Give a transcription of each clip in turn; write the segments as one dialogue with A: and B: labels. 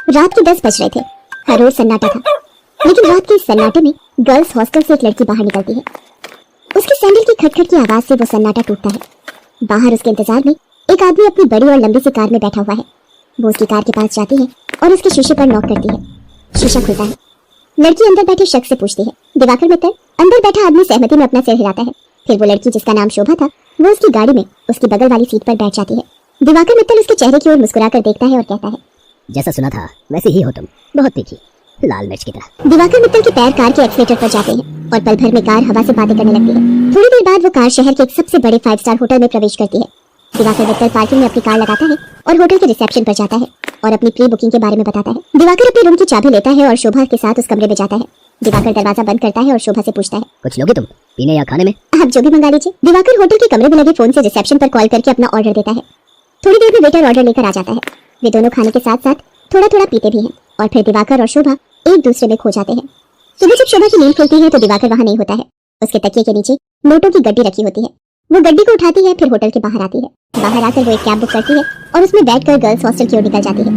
A: रात के 10 बज रहे थे। हर रोज सन्नाटा था, लेकिन रात के इस सन्नाटे में गर्ल्स हॉस्टल से एक लड़की बाहर निकलती है। उसकी सैंडल की खटखट की आवाज से वो सन्नाटा टूटता है। बाहर उसके इंतजार में एक आदमी अपनी बड़ी और लंबी सी कार में बैठा हुआ है। वो उसकी कार के पास जाती है और उसके शीशे पर नॉक करती है। शीशा खुलता है। लड़की अंदर बैठे शख्स से पूछती है, दिवाकर मित्तल? अंदर बैठा आदमी सहमति में अपना सिर हिलाता है। फिर वो लड़की जिसका नाम शोभा था, वो उसकी गाड़ी में उसकी बगल वाली सीट पर बैठ जाती है। दिवाकर मित्तल उसके चेहरे की ओर मुस्कुराकर देखता है और कहता है,
B: जैसा सुना था वैसे ही हो तुम, बहुत तीखी, लाल मिर्च की तरह।
A: दिवाकर मित्तल के पैर कार के एक्सीलेटर पर जाते हैं और पल भर में कार हवा से बातें करने लगती है। थोड़ी देर बाद वो कार शहर के एक सबसे बड़े 5 स्टार होटल में प्रवेश करती है। दिवाकर मित्तल पार्किंग में अपनी कार लगाता है और होटल के रिसेप्शन पर जाता है और अपनी प्री बुकिंग के बारे में बताता है। दिवाकर अपने रूम की चाबी लेता है और शोभा के साथ उस कमरे में जाता है। दिवाकर दरवाजा बंद करता है और शोभा से पूछता है,
B: कुछ लोगे तुम, पीने या खाने में?
A: आप जो भी मंगा लीजिए। दिवाकर होटल के कमरे में लगे फोन से रिसेप्शन पर कॉल करके अपना ऑर्डर देता है। थोड़ी देर में वेटर ऑर्डर लेकर आ जाता है। वे दोनों खाने के साथ साथ थोड़ा थोड़ा पीते भी हैं और फिर दिवाकर और शोभा एक दूसरे में खो जाते हैं। सुबह जब शोभा की नींद खुलती है तो दिवाकर वहां नहीं होता है। उसके तकिए के नीचे नोटों की गड्डी रखी होती है। वो गड्डी को उठाती है, फिर होटल के बाहर आती है। बाहर आकर वो एक कैब बुक करती है और उसमें बैठकर गर्ल्स हॉस्टल की ओर निकल जाती है।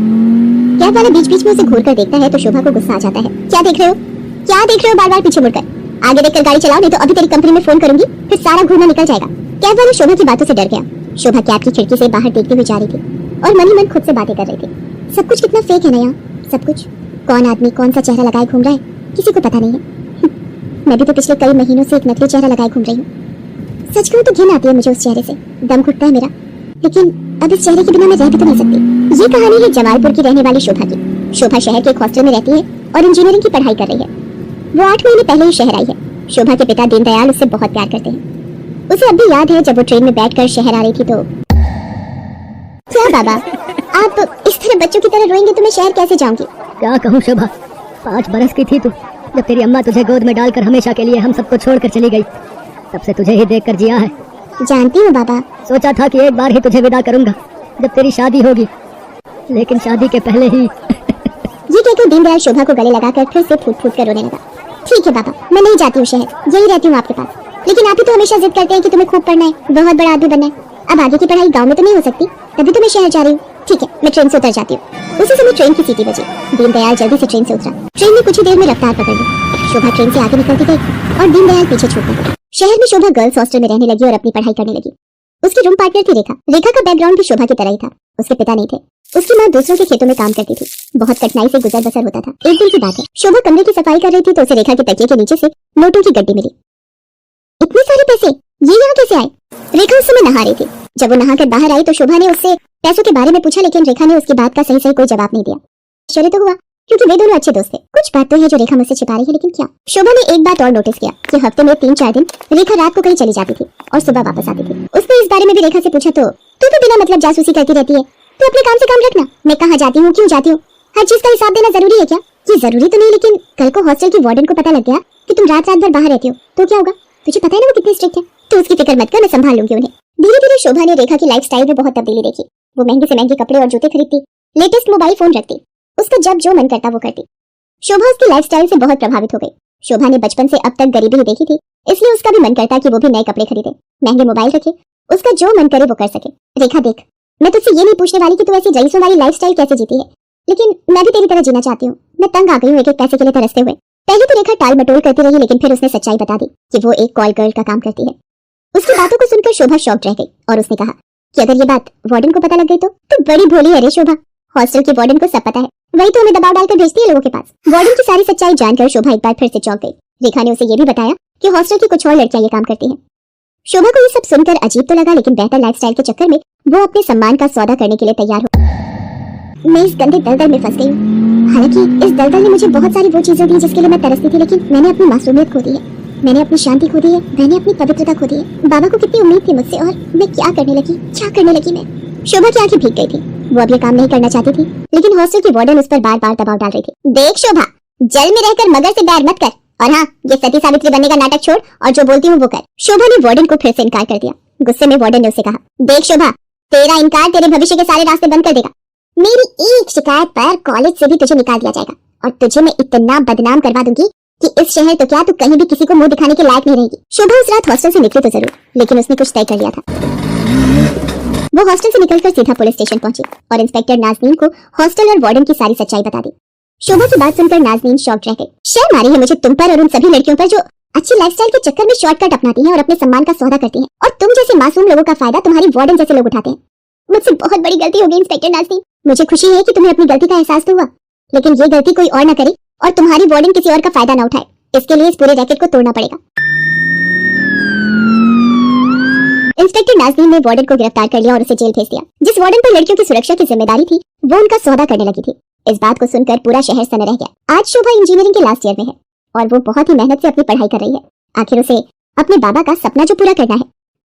A: कैब वाला बीच बीच में उसे घूर कर देखता है तो शोभा को गुस्सा आ जाता है। क्या देख रहे हो, क्या देख रहे हो? बार बार पीछे मुड़कर आगे देखकर गाड़ी चलाओ, नहीं तो अभी तेरी कंपनी में फोन करूंगी, फिर सारा घूरना निकल जाएगा। कैब वाला शोभा की बातों से डर गया। शोभा कैब की खिड़की से बाहर देखते हुए जा रही थी और मन ही मन खुद से बातें कर रही थी। सब कुछ कितना फेक है ना यहाँ, सब कुछ। कौन आदमी कौन सा चेहरा लगाए घूम रहा है, किसी को पता नहीं है। मैं भी तो पिछले कई महीनों से एक नकली चेहरा लगाए घूम रही हूँ। सच कहूँ तो घिन आती है मुझे उस चेहरे से, दम घुटता है मेरा। लेकिन अब इस चेहरे के बिना मैं रह भी तो नहीं सकती। ये कहानी है जमालपुर की रहने वाली शोभा की। शोभा शहर के एक हॉस्टल में रहती है और इंजीनियरिंग की पढ़ाई कर रही है। वो 8 महीने पहले ही शहर आई है। शोभा के पिता दीनदयाल उससे बहुत प्यार करते हैं। उसे अब भी याद है जब वो ट्रेन में बैठकर शहर आ रही थी तो। क्या बाबा, आप इस तरह बच्चों की तरह रोएंगे तो मैं शहर कैसे जाऊंगी?
B: क्या कहूँ शोभा, 5 बरस की थी तू जब तेरी अम्मा तुझे गोद में डालकर हमेशा के लिए हम सबको छोड़कर चली गई। तब से तुझे ही देखकर जिया है।
A: जानती हूँ बाबा।
B: सोचा था कि एक बार ही तुझे विदा करूंगा जब तेरी शादी होगी, लेकिन शादी के पहले ही
A: ये कहकर दीनदयाल शोभा को गले लगाकर फिर से फूट फूट कर रोने लगा। ठीक है बाबा, मैं नहीं जाती हूँ शहर, यही रहती हूँ आपके पास। लेकिन आप ही तो हमेशा जिद करते हैं कि तुम्हें खूब पढ़ना है, बहुत बड़ा आदमी बनना है। अब आगे की पढ़ाई गाँव में तो नहीं हो सकती, तभी तो मैं शहर जा रही हूँ। ठीक है, मैं ट्रेन से उतर जाती हूँ। उसी समय ट्रेन की सीटी बजी। दीनदयाल जल्दी से ट्रेन से उतरा। ट्रेन ने कुछ ही देर में रफ्तार पकड़ ली। शोभा ट्रेन से आगे निकलती गई और दीनदयाल पीछे छूट गया। शहर में शोभा गर्ल्स हॉस्टल में रहने लगी और अपनी पढ़ाई करने लगी। उसकी रूम पार्टनर थी रेखा। रेखा का बैकग्राउंड भी शोभा की तरह ही था। उसके पिता नहीं थे। उसकी माँ दूसरों के खेतों में काम करती थी। बहुत कठिनाई से गुजर बसर होता था। एक दिन की बात है, शोभा कमरे की सफाई कर रही थी तो उसे रेखा के तकिए के नीचे से नोटों की गड्डी मिली। इतने सारे पैसे, ये यहाँ कैसे आए? रेखा उस समय नहा रही थी। जब वो नहाकर बाहर आई तो शोभा ने उससे पैसों के बारे में पूछा, लेकिन रेखा ने उसकी बात का सही सही कोई जवाब नहीं दिया। आश्चर्य तो हुआ क्योंकि वे दोनों अच्छे दोस्त थे। कुछ बात तो है जो रेखा मुझसे छिपा रही है, लेकिन क्या? शोभा ने एक बात और नोटिस किया कि हफ्ते में 3-4 दिन रेखा रात को कहीं चली जाती थी और सुबह वापस आती थी। उसने इस बारे में भी रेखा से पूछा तो तू तो बिना मतलब जासूसी करती रहती है, तो अपने काम से काम रखना। मैं कहाँ जाती हूँ, क्यों जाती हूँ, हर चीज का हिसाब देना जरूरी है क्या? ये जरूरी तो नहीं, लेकिन कल को हॉस्टल की वार्डन को पता लग गया कि तुम रात रात भर बाहर रहती हो तो क्या होगा? तुझे पता है ना वो कितनी स्ट्रिक्ट है। तो उसकी फिक्र मत कर, मैं संभाल लूंगी उन्हें। धीरे धीरे शोभा ने रेखा की लाइफस्टाइल में बहुत तब्दीली देखी। वो महंगे से महंगे कपड़े और जूते खरीदती, लेटेस्ट मोबाइल फोन रखती, उसका जब जो मन करता वो करती। शोभा उसकी लाइफस्टाइल से बहुत प्रभावित हो गई। शोभा ने बचपन से अब तक गरीबी ही देखी थी, इसलिए उसका भी मन करता कि वो भी नए कपड़े खरीदे, महंगे मोबाइल रखे, उसका जो मन करे वो कर सके। रेखा देख, मैं तुझसे ये नहीं पूछने वाली कि तू ऐसी रईसों वाली लाइफस्टाइल कैसे जीती है, लेकिन मैं भी तेरी तरह जीना चाहती हूँ। मैं तंग आ गई हूँ एक एक पैसे के लिए तरसते हुए। पहले तो रेखा टाल मटोल करती रही, लेकिन फिर उसने सच्चाई बता दी कि वो एक कॉल गर्ल का काम करती है। उसकी बातों को सुनकर शोभा शॉक्ड रह गई और उसने कहा कि अगर ये बात वार्डन को पता लग गई तो बड़ी भोली है रे शोभा। हॉस्टल की वार्डन को सब पता है, वही तो हमें दबाव डालकर भेजती है लोगों के पास। वार्डन की सारी सच्चाई जानकर शोभा एक बार फिर से चौंक गई। रेखा ने उसे ये भी बताया कि हॉस्टल की कुछ और लड़कियां ये काम करती हैं। शोभा को ये सब सुनकर अजीब तो लगा, लेकिन बेहतर लाइफस्टाइल के चक्कर में वो अपने सम्मान का सौदा करने के लिए तैयार हो। मैं इस गंदे दलदल में फंस गई हूँ। हालांकि इस दलदल ने मुझे बहुत सारी वो चीजें दी जिसके लिए मैं तरसती थी, लेकिन मैंने अपनी मासूमियत खो दी है, मैंने अपनी शांति खो दी है, मैंने अपनी पवित्रता खो दी है। बाबा को कितनी उम्मीद थी मुझसे और मैं क्या करने लगी मैं। शोभा की आंखें भीग गई थी। वो अब ये काम नहीं करना चाहती थी, लेकिन हॉस्टल की वार्डन उस पर बार बार दबाव डाल रही थी। देख शोभा, जल में रहकर मगर से बैर मत कर, और हाँ, ये सती सावित्री बनने का नाटक छोड़ और जो बोलती हूँ वो कर। शोभा ने वार्डन को फिर से इनकार कर दिया। गुस्से में वार्डन ने उसे कहा, देख शोभा, तेरा इनकार तेरे भविष्य के सारे रास्ते बंद कर देगा। मेरी एक शिकायत पर कॉलेज से भी तुझे निकाल दिया जाएगा और तुझे मैं इतना बदनाम करवा दूंगी कि इस शहर तो क्या तू कहीं भी किसी को मुंह दिखाने के लायक नहीं रहेगी। शोभा उस रात हॉस्टल से निकली तो जरूर, लेकिन उसने कुछ तय कर लिया था। वो हॉस्टल से निकलकर सीधा पुलिस स्टेशन पहुंची और इंस्पेक्टर नाज़नीन को हॉस्टल और वार्डन की सारी सच्चाई बता दी। शोभा की बात सुनकर नाज़नीन शॉक्ड रह गई। शर्म आ रही है मुझे तुम पर और उन सभी लड़कियों पर जो अच्छी लाइफस्टाइल के चक्कर में शॉर्टकट अपनाती हैं और अपने सम्मान का सौदा करती हैं, और तुम जैसे मासूम लोगों का फायदा तुम्हारी वार्डन जैसे लोग उठाते हैं। मुझसे बहुत बड़ी गलती हो गई इंस्पेक्टर नाज़नीन। मुझे खुशी है कि तुम्हें अपनी गलती का एहसास तो हुआ, लेकिन ये गलती कोई और न करे और तुम्हारी वार्डन किसी और का फायदा न उठाए। इसके लिए इस पूरे रैकेट को तोड़ना पड़ेगा। इंस्पेक्टर नाज़नीन ने वार्डन को गिरफ्तार कर लिया और उसे जेल भेज दिया। जिस वार्डन पर लड़कियों की सुरक्षा की जिम्मेदारी थी, वो उनका सौदा करने लगी थी। इस बात को सुनकर पूरा शहर सन्न रह गया। आज शोभा इंजीनियरिंग के लास्ट ईयर में है और वो बहुत ही मेहनत से अपनी पढ़ाई कर रही है। आखिर उसे अपने बाबा का सपना जो पूरा करना है,